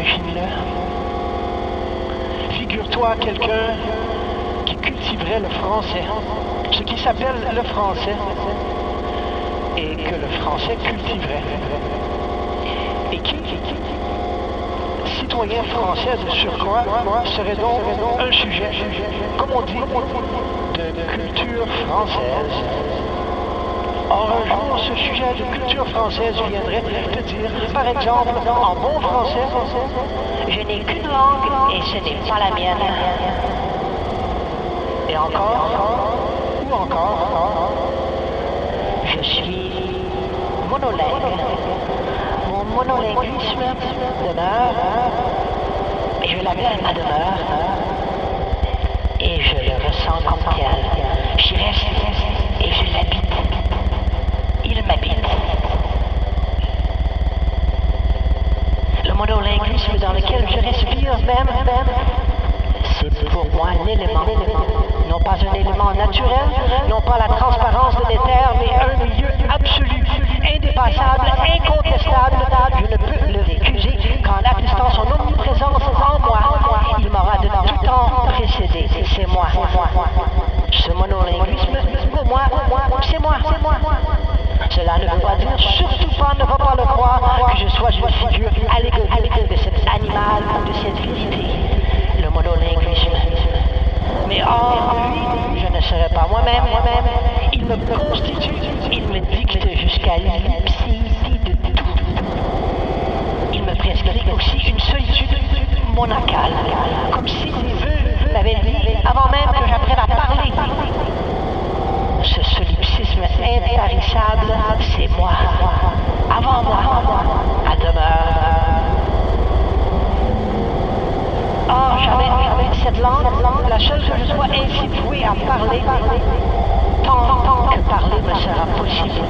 imagine-le. Figure-toi quelqu'un qui cultiverait le français, ce qui s'appelle le français, et que le français cultiverait. Et qui, citoyen français de surcroît, serait donc un sujet, comme on dit, de culture française. Or, un jour, ce sujet de culture française viendrait te dire, par exemple, en bon français, je n'ai qu'une langue et ce n'est pas la mienne. Et encore, ou encore, je suis monolingue. Mon monolinguisme demeure, et je l'appelle ma demeure, et je le ressens comme tel. J'y reste et je l'habite. Il m'habite. Le monolinguisme dans lequel je respire même, c'est pour moi l'élément. Non pas un élément naturel, non pas la transparence de l'éther, mais un milieu absolu, indépassable, incontestable. Je ne peux le récuser qu'en attestant son omniprésence en moi. Il m'aura de tout temps précédé. C'est moi. Ce monolinguisme, pour moi, c'est moi. Cela ne veut pas dire, surtout pas, ne va pas le croire, que je sois une figure allégorique de cet animal, de cette vérité, le monolinguisme. Mais hors lui, je ne serais pas moi-même. Il me constitue, il me dicte jusqu'à l'ipséité de tout. Il me prescrit aussi une solitude monacale, comme si les vœux m'avaient dit avant même que j'apprenne à parler. Ce solipsisme intarissable, c'est moi. Avant moi, à demeure. Or, jamais cette langue, la seule que je sois ainsi voué à parler, tant que parler me sera possible.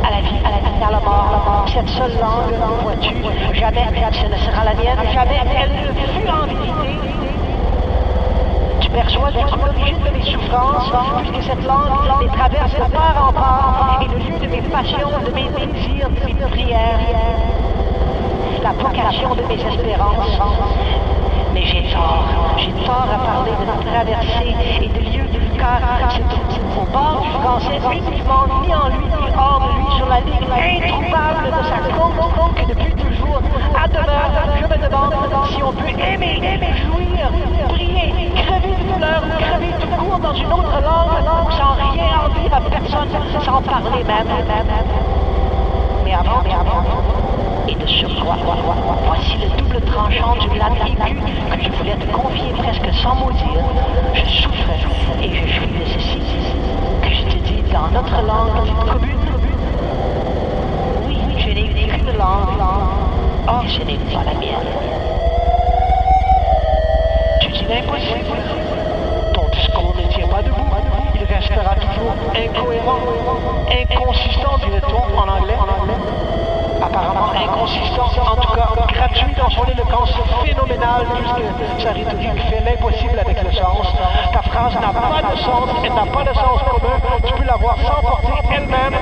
À la vie, à la mort, cette seule langue, vois-tu, jamais ce ne sera la mienne, jamais elle ne fut en vérité. Tu perçois l'origine de mes souffrances, puisque cette langue les traverse de part en part, et le lieu de mes passions, de mes désirs, de mes prières, la vocation de mes espérances. Mais j'ai tort à parler de la traversée et de lieu, car c'est au bord du français, uniquement ni en lui, ni hors de lui, sur la ligne introuvable de sa côte, que depuis toujours, à demeure, je me demande si on peut aimer, jouir, prier, crever de douleur, crever tout court dans une autre langue, sans rien en dire à personne, sans parler même. Mais avant, et de surcroît, voici le double tranchant du lame aiguë que je voulais te confier presque sans mot dire. Je souffre et je jouis de ceci, que je te dis dans notre langue dite commune. Oui, je n'ai qu'une langue, or ce n'est pas la mienne. Tu dis l'impossible. Ton discours ne tient pas debout. Il restera toujours incohérent, inconsistant, dirait-on en anglais. Apparemment inconsistant, en tout cas gratuit dans son éloquence phénoménale, puisque sa rhétorique fait l'impossible avec le sens. Ta phrase n'a pas de sens, elle n'a pas de sens commun, tu peux l'avoir sans porter elle-même.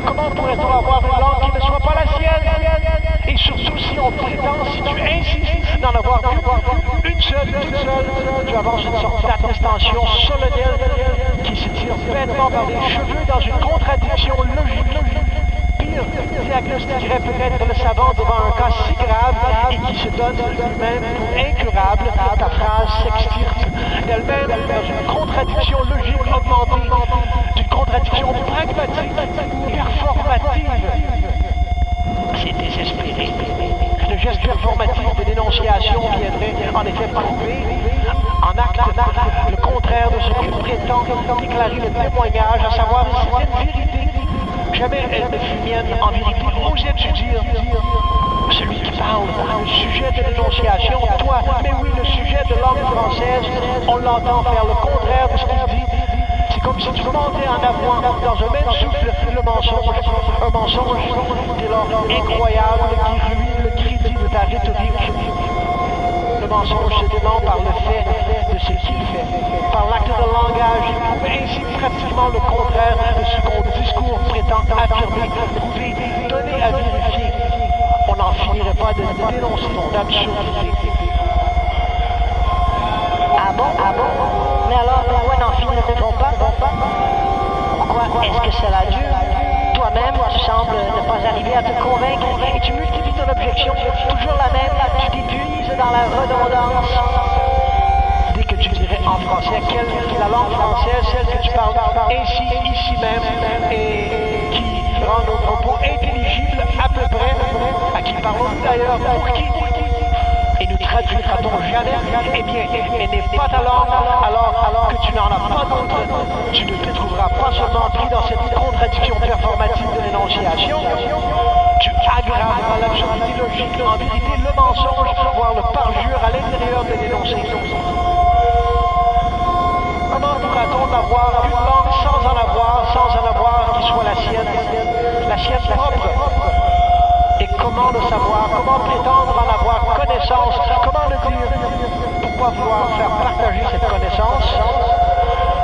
Comment pourrait-on avoir une langue qui ne soit pas la sienne? Et surtout si on prétend, si tu insistes d'en avoir une seule, toute seule, tu avances une sorte d'attestation solennelle qui se tire bêtement par les cheveux dans une contradiction logique. Diagnostiquerait peut-être le savant devant un cas si grave et qui se donne lui-même pour incurable. Ta phrase s'extirpe d'elle-même dans une contradiction logique augmentée, d'une contradiction pragmatique ou performative. C'est désespéré. Le geste performatif de l'énonciation viendrait en effet prouver en acte le contraire de ce qu'il prétend déclarer le témoignage, à savoir une certaine vérité. Jamais elle ne fut mienne, en vérité, osais-tu dire, celui qui parle, le sujet de l'énonciation, toi, mais oui, le sujet de langue française, on l'entend faire le contraire de ce qu'il dit. C'est comme si tu montais en avant, dans un même souffle, le mensonge, un mensonge dès lors incroyable qui ruine le crédit de ta rhétorique. Le mensonge se dément par le fait de ce qu'il fait, par l'acte de langage, il prouve ainsi pratiquement le contraire de ce qu'on discours prétend affirmer, prouver, donner à vérifier. On n'en finirait pas de dénoncer ton absurdité. Ah bon? Mais alors, pourquoi n'en finira-t-on pas? Pourquoi est-ce que cela dure? Toi-même, tu sembles ne pas arriver à te convaincre et tu multiplies ton objection, toujours la même, tu t'épuises dans la redondance. Dès que tu dirais en français quelle est la langue française, celle que tu parles ainsi, ici même, et qui rend nos propos intelligibles à peu près, à qui parlons-nous d'ailleurs, pour qui? Et nous traduira-t-on jamais? Eh bien, elle n'est pas ta langue, alors que tu n'en as pas d'autre. Tu ne te trouveras pas seulement pris dans cette contradiction performative de l'énonciation, tu aggraveras l'absurdité logique, en vérité le mensonge, voire le parjure à l'intérieur de l'énoncé. Comment pourra-t-on avoir une langue sans en avoir qui soit la sienne propre? Et comment le savoir? Comment prétendre en avoir connaissance? Comment le dire? Pourquoi vouloir faire partager cette connaissance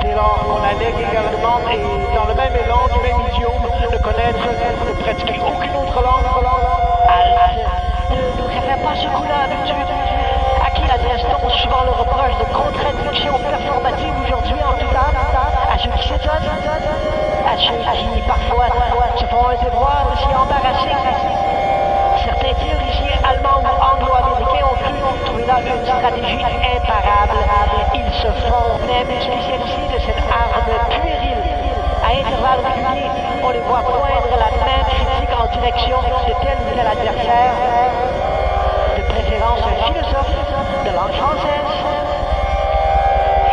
dès lors qu'on allègue également et dans le même élan, du même idiome, de connaître, de pratiquer aucune autre langue? Ne réfère pas ce coup-là, d'habitude. À qui l'adresse-t-on souvent le reproche de contradiction performative aujourd'hui en tout temps? À ceux qui s'étonnent? À ceux qui parfois se font un devoir de s'y embarrasser? Certains théoriciens allemands ou anglo-américains ont cru trouver là une stratégie imparable. Ils se font même spécialiser de cette arme puérile. À intervalles réguliers, on les voit poindre la même critique en direction de tel ou tel adversaire, de préférence un philosophe de langue française.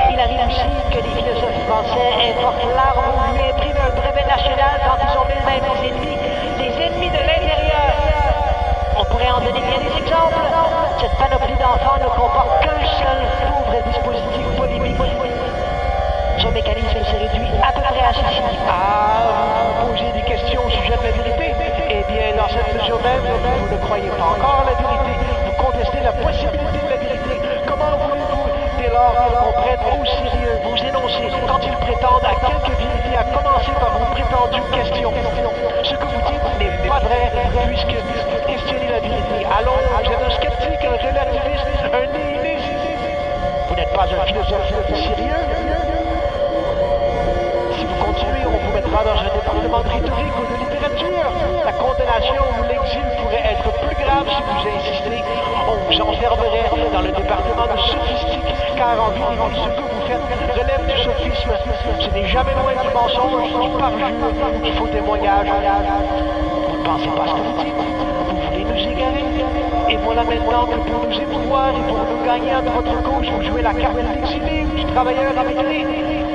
Il arrive aussi que les philosophes français importent l'arme ou lui impriment un brevet national quand ils ont eux-mêmes des ennemis de l'intérieur. On pourrait en donner bien des exemples. Cette panoplie d'enfants ne comporte qu'un seul pauvre dispositif polémique. Son mécanisme se réduit à peu près à ceci. Vous posez des questions au sujet de la vérité? Eh bien, dans cette mesure même, vous ne croyez pas encore à la vérité. Vous contestez la possibilité de la vérité. Comment voulez-vous, dès lors qu'on prenne au sérieux vos énoncés quand ils prétendent à quelque vérité, à commencer par vos prétendues questions? Ce que vous dites n'est pas vrai, puisque questionnez la vérité. Allons, vous êtes un sceptique, un relativiste, un nihiliste. Vous n'êtes pas un philosophe sérieux. Si vous continuez, on vous mettra dans un département de rhétorique ou de littérature. La condamnation ou l'exil pourrait être plus grave si vous insistez. On vous enfermerait dans le département de sophistique, car en vérité, ce que vous faites relève du sophisme. Ce n'est jamais loin du mensonge, du parjure, du faux témoignage. Vous ne pensez pas ce que vous dites. Vous voulez nous égarer. Et voilà maintenant que pour nous émouvoir et pour nous gagner à votre cause, vous jouez la carte de l'exilé ou du travailleur immigré.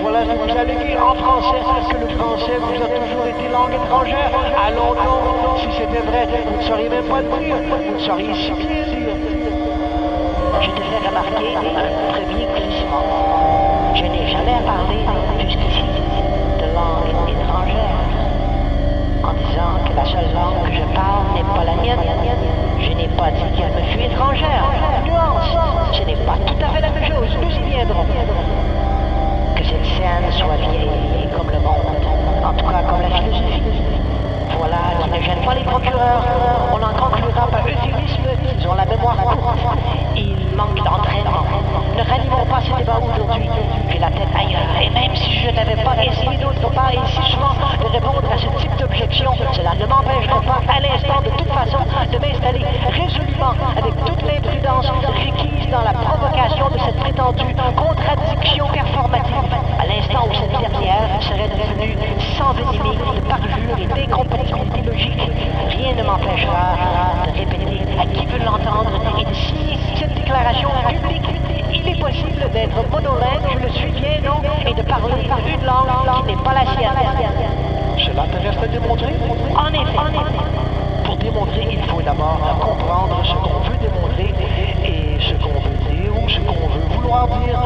Voilà ce que vous alléguez en français, que le français vous a toujours été langue étrangère. Allons donc, si c'était vrai, vous ne sauriez même pas le dire, vous ne sauriez si bien dire. Je te fais remarquer un premier glissement. Je n'ai jamais parlé jusqu'ici de langue étrangère. En disant que la seule langue que je parle n'est pas la mienne, je n'ai pas dit qu'elle me fut étrangère. Nuance, ce n'est pas tout à fait la même chose, nous y viendrons. Que cette scène soit vieille comme le monde, en tout cas comme la philosophie. Voilà qui ne gêne pas les procureurs. On en conclura par euphémisme, ils ont la mémoire courte. Ils manquent d'entraînement. Ne ranimons pas ce débat aujourd'hui. J'ai la tête ailleurs. Et même si je n'avais pas essayé d'autre part et si souvent de répondre à ce type d'objection, cela ne m'empêcherait pas à l'instant de toute façon de m'installer résolument avec toute l'imprudence requise dans la provocation de cette prétendue contradiction performative. À l'instant où cette dernière serait devenue s'envenimer de parjure et d'incompatibilité logique, rien ne m'empêchera de répéter à qui veut l'entendre et de signer cette déclaration publique. Il est possible d'être monolingue, je le suis bien donc, et de parler une langue qui n'est pas la sienne. Cela te reste à démontrer? En effet. Pour démontrer, il faut d'abord comprendre ce qu'on veut démontrer et ce qu'on veut dire ou ce qu'on veut vouloir dire.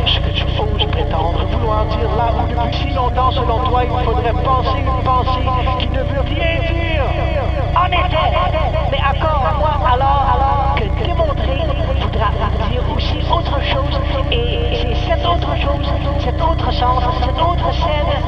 Ce que tu oses prétendre vouloir dire là où depuis si longtemps, selon toi, il faudrait penser une pensée qui ne veut rien dire. En effet, mais encore alors que démontrer voudra dire aussi autre chose, et c'est cette autre chose, cet autre sens, cette autre scène